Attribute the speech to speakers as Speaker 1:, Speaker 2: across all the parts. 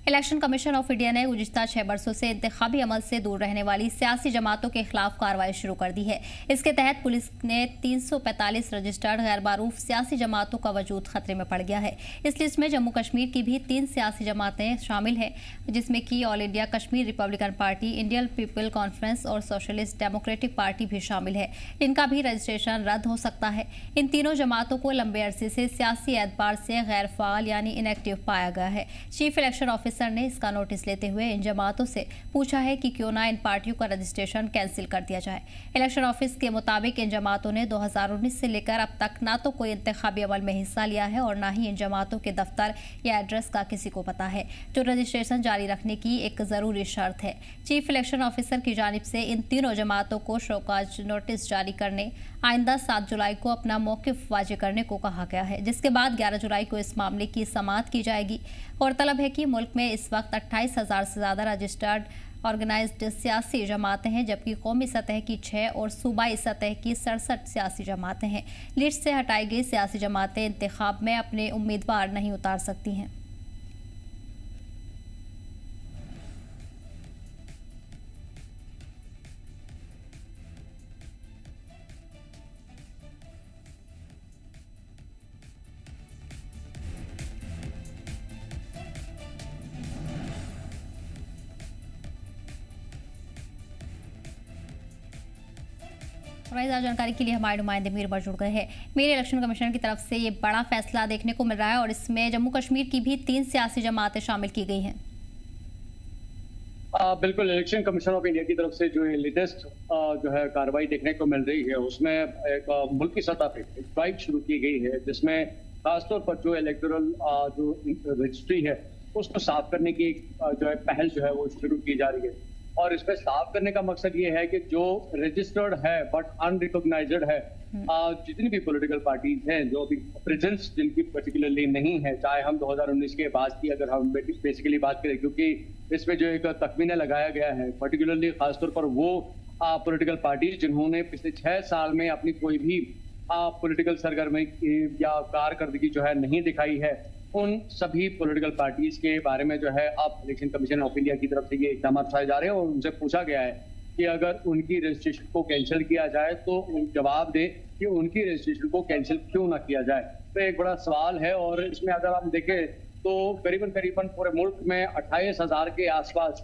Speaker 1: Election commission of India ने गुज़िश्ता 6 बरसों से इंतखाबी अमल से दूर रहने वाली सियासी जमातों के खिलाफ कार्रवाई शुरू कर दी है। इसके तहत पुलिस ने 345 रजिस्टर्ड गैर मारूफ सियासी जमातों का वजूद खतरे में पड़ गया है। इस लिस्ट में जम्मू कश्मीर की भी 3 सियासी जमातें शामिल हैं, जिसमें कि all India Kashmir Republican party, Indian people conference और सोशलिस्ट डेमोक्रेटिक पार्टी भी शामिल है। इनका भी रजिस्ट्रेशन रद्द हो सकता है। इन तीनों जमातों को लंबे अरसे से सियासी एतबार से गैर फाल यानी इनएक्टिव पाया गया है। चीफ इलेक्शन ऑफिसर ने इसका नोटिस लेते हुए इन जमातों से पूछा है कि क्यों ना इन पार्टियों का रजिस्ट्रेशन कैंसिल कर दिया जाए। इलेक्शन ऑफिस के मुताबिक इन जमातों ने 2019 से लेकर अब तक ना तो कोई इंतखाबी अमल में हिस्सा लिया है और ना ही इन जमातों के दफ्तर या एड्रेस का किसी को पता है, जो रजिस्ट्रेशन जारी रखने की एक जरूरी शर्त है। चीफ इलेक्शन ऑफिसर की जानिब से इन तीनों जमातों को शोकाज नोटिस जारी करने, आइंदा 7 जुलाई को अपना मौकिफ वाजे करने को कहा गया है, जिसके बाद 11 जुलाई को इस मामले की समाअत की जाएगी। गौरतलब है कि मुल्क में इस वक्त 28,000 से ज़्यादा रजिस्टर्ड ऑर्गेनाइज्ड सियासी जमातें हैं, जबकि कौमी सतह की 6 और सूबाई सतह की 67 सियासी जमातें हैं। लिस्ट से हटाई गई सियासी जमातें इंतखाब में अपने उम्मीदवार नहीं उतार सकती हैं। आज जानकारी के लिए हमारे नुमाइंदे मीरबर जुड़ गए हैं। मेरे इलेक्शन कमीशन की तरफ से ये बड़ा फैसला देखने को मिल रहा है और इसमें जम्मू कश्मीर की भी 3 सियासी जमातें शामिल की गई हैं।
Speaker 2: बिल्कुल, इलेक्शन कमीशन ऑफ इंडिया की तरफ से जो लेटेस्ट जो है कार्रवाई देखने को मिल रही है, उसमें एक मुल्क की सतह पे एक ड्राइव शुरू की गई है, जिसमें खासतौर पर जो इलेक्टोरल जो रजिस्ट्री है उसको साफ करने की जो है पहल जो है वो शुरू की जा रही है। और इसमें साफ करने का मकसद ये है कि जो रजिस्टर्ड है बट अनरिकॉग्नाइज्ड है, जितनी भी पॉलिटिकल पार्टीज हैं जो अभी प्रेजेंस जिनकी पर्टिकुलरली नहीं है, चाहे हम 2019 के बाद की अगर हम बेसिकली बात करें, क्योंकि इसमें जो एक तखमीना लगाया गया है पर्टिकुलरली खासतौर पर वो पॉलिटिकल पार्टीज जिन्होंने पिछले 6 साल में अपनी कोई भी पॉलिटिकल सरगर्मी या कारकर्दगी जो है नहीं दिखाई है, उन सभी पॉलिटिकल पार्टीज के बारे में जो है अब इलेक्शन कमीशन ऑफ इंडिया की तरफ से ये इक़दाम उठाए जा रहे हैं और उनसे पूछा गया है कि अगर उनकी रजिस्ट्रेशन को कैंसिल किया जाए तो जवाब दे कि उनकी रजिस्ट्रेशन को कैंसिल क्यों ना किया जाए। तो एक बड़ा सवाल है और इसमें अगर हम देखें तो करीबन पूरे मुल्क में 28,000 के आसपास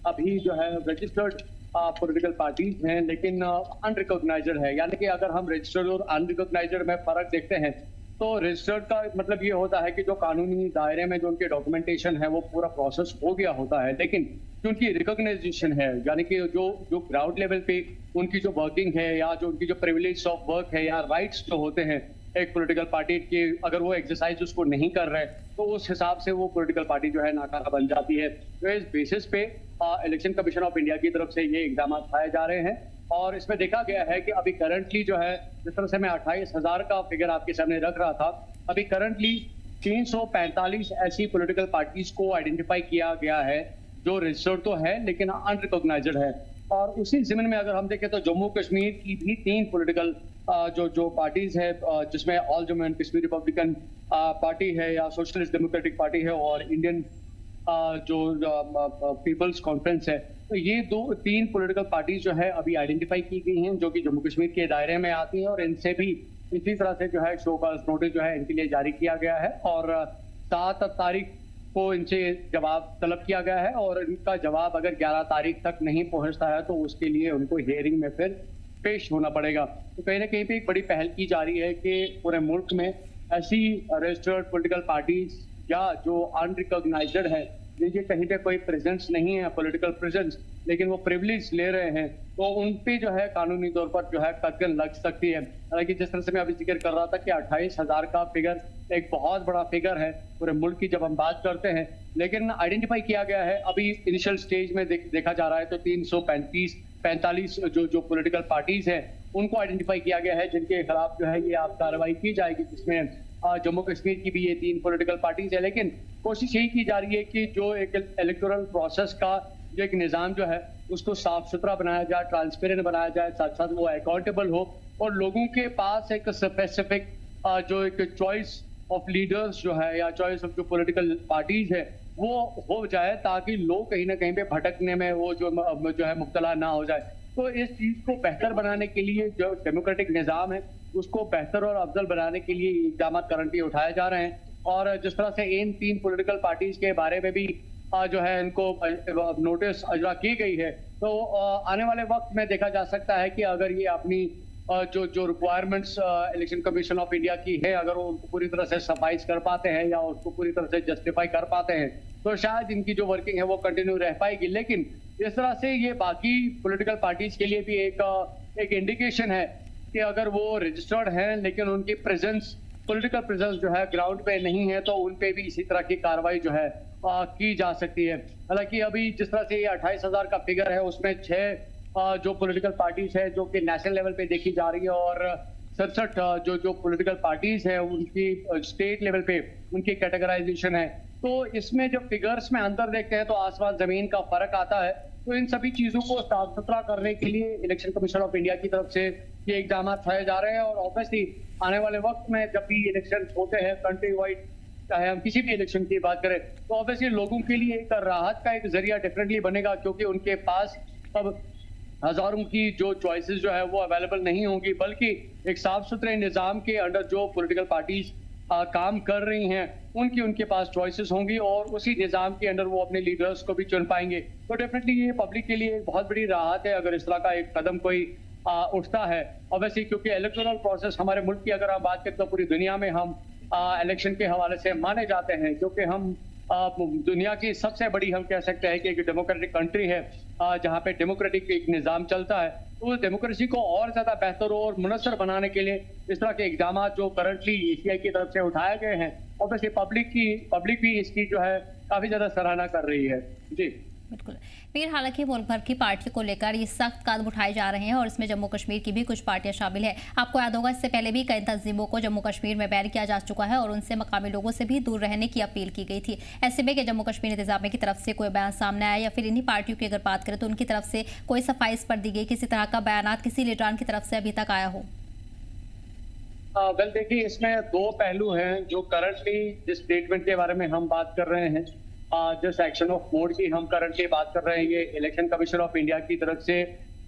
Speaker 2: अभी जो है रजिस्टर्ड पॉलिटिकल पार्टीज हैं, लेकिन अनरिकॉग्नाइज्ड है। यानी कि अगर हम रजिस्टर्ड और अनरिकॉग्नाइज्ड में फर्क देखते हैं तो रजिस्टर्ड का मतलब ये होता है कि जो कानूनी दायरे में जो उनके डॉक्यूमेंटेशन है वो पूरा प्रोसेस हो गया होता है, लेकिन जो उनकी रिकॉग्नाइजेशन है यानी कि जो ग्राउंड लेवल पे उनकी जो वर्किंग है या जो उनकी जो प्रिविलेज ऑफ वर्क है या राइट्स जो होते हैं एक पॉलिटिकल पार्टी के, अगर वो एक्सरसाइज उसको नहीं कर रहे तो उस हिसाब से वो पॉलिटिकल पार्टी जो है नाकारा बन जाती है। तो इस बेसिस पे इलेक्शन कमीशन ऑफ इंडिया की तरफ से ये इकदाम उठाए जा रहे हैं और इसमें देखा गया है कि अभी करंटली जो है, जिस तरह से मैं 28,000 का फिगर आपके सामने रख रहा था, अभी करंटली 345 ऐसी पॉलिटिकल पार्टीज को आइडेंटिफाई किया गया है जो रजिस्टर्ड तो है लेकिन अनरिकॉग्नाइज्ड है। और उसी जिम्न में अगर हम देखें तो जम्मू कश्मीर की भी 3 पॉलिटिकल जो पार्टीज है, जिसमें all Jammu and Kashmir Republican party है या सोशलिस्ट डेमोक्रेटिक पार्टी है और इंडियन जो पीपल्स कॉन्फ्रेंस है, तो ये 2-3 पॉलिटिकल पार्टीज जो है अभी आइडेंटिफाई की गई हैं जो कि जम्मू कश्मीर के दायरे में आती हैं और इनसे भी इसी तरह से जो है शो कॉज नोटिस जो है इनके लिए जारी किया गया है और 7 तारीख को इनसे जवाब तलब किया गया है और इनका जवाब अगर 11 तारीख तक नहीं पहुंचता है तो उसके लिए उनको हियरिंग में फिर पेश होना पड़ेगा। तो कहीं ना कहीं पे एक बड़ी पहल की जा रही है कि पूरे मुल्क में ऐसी रजिस्टर्ड पॉलिटिकल पार्टीज या जो अनरिकॉग्नाइज्ड है, जिनके कहीं पे कोई प्रेजेंस नहीं है, पॉलिटिकल प्रेजेंस, लेकिन वो प्रिविलेज ले रहे हैं, तो उन पे जो है कानूनी तौर पर जो है कतगन लग सकती है। हालांकि जिस तरह से मैं अभी जिक्र कर रहा था कि 28,000 का फिगर एक बहुत बड़ा फिगर है पूरे मुल्क की जब हम बात करते हैं, लेकिन आइडेंटिफाई किया गया है अभी इनिशियल स्टेज में देखा जा रहा है तो 345 जो पॉलिटिकल पार्टीज हैं उनको आइडेंटिफाई किया गया है जिनके खिलाफ जो है ये आप कार्रवाई की जाएगी, जिसमें जम्मू कश्मीर की भी ये 3 पॉलिटिकल पार्टीज है। लेकिन कोशिश यही की जा रही है कि जो एक इलेक्टोरल प्रोसेस का जो एक निज़ाम जो है उसको साफ सुथरा बनाया जाए, ट्रांसपेरेंट बनाया जाए, साथ साथ वो अकाउंटेबल हो और लोगों के पास एक स्पेसिफिक जो एक चॉइस ऑफ लीडर्स जो है या चॉइस ऑफ जो पॉलिटिकल पार्टीज है वो हो जाए, ताकि लोग कहीं ना कहीं पे भटकने में वो जो है मुब्तला ना हो जाए। तो इस चीज को बेहतर बनाने के लिए जो डेमोक्रेटिक निज़ाम है उसको बेहतर और अफजल बनाने के लिए इक़दाम करंटली उठाए जा रहे हैं। और जिस तरह से इन 3 पॉलिटिकल पार्टीज के बारे में भी जो है इनको नोटिस अजरा की गई है, तो आने वाले वक्त में देखा जा सकता है कि अगर ये अपनी जो requirements election commission of India की है, अगर वो उनको पूरी तरह से सफाइज कर पाते हैं या उसको पूरी तरह से जस्टिफाई कर पाते हैं, तो शायद इनकी जो वर्किंग है वो कंटिन्यू रह पाएगी। लेकिन इस तरह से ये बाकी पॉलिटिकल पार्टीज के लिए भी एक इंडिकेशन है कि अगर वो रजिस्टर्ड हैं लेकिन उनकी प्रेजेंस, पॉलिटिकल प्रेजेंस जो है ग्राउंड पे नहीं है, तो उन पे भी इसी तरह की कार्रवाई जो है की जा सकती है। हालांकि अभी जिस तरह से ये 28,000 का फिगर है, उसमें 6 जो पॉलिटिकल पार्टीज है जो कि नेशनल लेवल पे देखी जा रही है, और 67 जो पॉलिटिकल पार्टीज है उनकी स्टेट लेवल पे उनकी कैटेगराइजेशन है। तो इसमें जब फिगर्स में अंतर देखते हैं तो आसमान जमीन का फर्क आता है। तो इन सभी चीजों को साफ सुथरा करने के लिए इलेक्शन कमीशन ऑफ इंडिया की तरफ से ये इकदाम उठाए जा रहे हैं। और ऑब्वियसली आने वाले वक्त में जब भी इलेक्शन होते हैं कंट्री वाइड, चाहे हम किसी भी इलेक्शन की बात करें, तो ऑब्वियसली लोगों के लिए एक राहत का एक जरिया डेफिनेटली बनेगा, क्योंकि उनके पास अब हजारों की जो चॉइसेस जो है वो अवेलेबल नहीं होंगी, बल्कि एक साफ सुथरे निज़ाम के अंडर जो पॉलिटिकल पार्टीज काम कर रही हैं उनके पास चॉइसेस होंगी, और उसी निज़ाम के अंडर वो अपने लीडर्स को भी चुन पाएंगे। तो डेफिनेटली ये पब्लिक के लिए एक बहुत बड़ी राहत है अगर इस तरह का एक कदम कोई उठता है। ऑब्वियसली क्योंकि इलेक्टोरल प्रोसेस हमारे मुल्क की अगर हम बात करें तो पूरी दुनिया में हम इलेक्शन के हवाले से माने जाते हैं, क्योंकि हम दुनिया की सबसे बड़ी, हम कह सकते हैं कि एक डेमोक्रेटिक कंट्री है जहाँ पे डेमोक्रेटिक एक निज़ाम चलता है। तो उस डेमोक्रेसी को और ज़्यादा बेहतर और मुनस्सर बनाने के लिए इस तरह के इकदाम जो करंटली ECI की तरफ से उठाए गए हैं, ऑब्वियसली पब्लिक भी इसकी जो है काफ़ी ज़्यादा सराहना कर रही है। जी
Speaker 1: बिल्कुल मीर, हालांकि मुल्क भर की पार्टियों को लेकर ये सख्त कदम उठाए जा रहे हैं और इसमें जम्मू कश्मीर की भी कुछ पार्टियां शामिल है। आपको याद होगा इससे पहले भी कई तंजीमों को जम्मू कश्मीर में बैन किया जा चुका है और उनसे मकामी लोगों से भी दूर रहने की अपील की गई थी। ऐसे में कि जम्मू कश्मीर इंतजामिया की तरफ से कोई बयान सामने आया या फिर इन्हीं पार्टियों की अगर बात करें तो उनकी तरफ से कोई सफाई इस पर दी गई, किसी तरह का बयान किसी लीडरान की तरफ से अभी तक आया हो?
Speaker 2: वेल देखिए, इसमें 2 पहलू हैं जो करंटली जिस स्टेटमेंट के बारे में हम बात कर रहे हैं, जिस एक्शन ऑफ मोड की हम करंटली बात कर रहे हैं, ये इलेक्शन कमीशन ऑफ इंडिया की तरफ से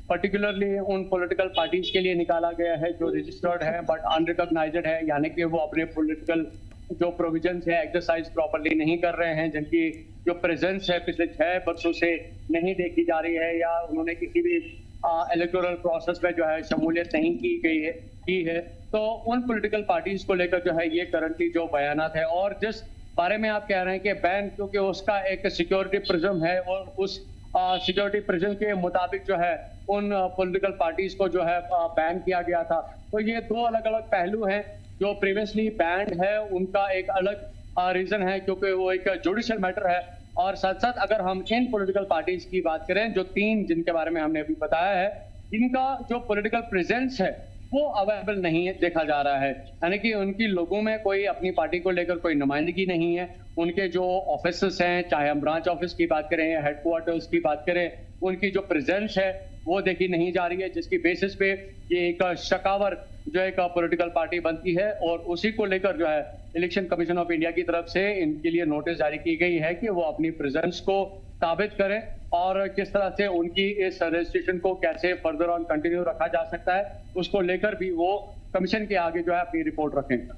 Speaker 2: पर्टिकुलरली उन पॉलिटिकल पार्टीज के लिए निकाला गया है जो रजिस्टर्ड है बट अनरिकॉग्नाइज्ड है, यानी कि वो अपने पॉलिटिकल जो प्रोविजंस है एक्सरसाइज प्रॉपर्ली नहीं कर रहे हैं, जिनकी जो प्रेजेंस है पिछले 6 वर्षों से नहीं देखी जा रही है, या उन्होंने किसी भी इलेक्टोरल प्रोसेस में जो है शमूलियत नहीं की है। तो उन पॉलिटिकल पार्टीज को लेकर जो है ये करंटली जो बयानात है, और जिस बारे में आप कह रहे हैं कि बैन, क्योंकि उसका एक सिक्योरिटी प्रिज्म है और उस सिक्योरिटी प्रिज्म के मुताबिक जो है उन पॉलिटिकल पार्टीज को जो है बैन किया गया था। तो ये 2 अलग अलग पहलू हैं। जो प्रीवियसली बैंड है उनका एक अलग रीजन है, क्योंकि वो एक जुडिशियल मैटर है, और साथ साथ अगर हम इन पॉलिटिकल पार्टीज की बात करें जो 3 जिनके बारे में हमने अभी बताया है, इनका जो पॉलिटिकल प्रेजेंस है वो अवेलेबल नहीं है देखा जा रहा है, यानी कि उनकी लोगों में कोई अपनी पार्टी को लेकर कोई नुमाइंदगी नहीं है। उनके जो ऑफिस हैं, चाहे हम ब्रांच ऑफिस की बात करें या हेडक्वार्टर्स की बात करें, उनकी जो प्रेजेंस है वो देखी नहीं जा रही है, जिसकी बेसिस पे ये एक शकावर जो एक पॉलिटिकल पार्टी बनती है, और उसी को लेकर जो है इलेक्शन कमीशन ऑफ इंडिया की तरफ से इनके लिए नोटिस जारी की गई है कि वो अपनी प्रेजेंस को साबित करें और किस तरह से उनकी इस रजिस्ट्रेशन को कैसे फर्दर ऑन कंटिन्यू रखा जा सकता है, उसको लेकर भी वो कमीशन के आगे जो है अपनी रिपोर्ट रखेंगे।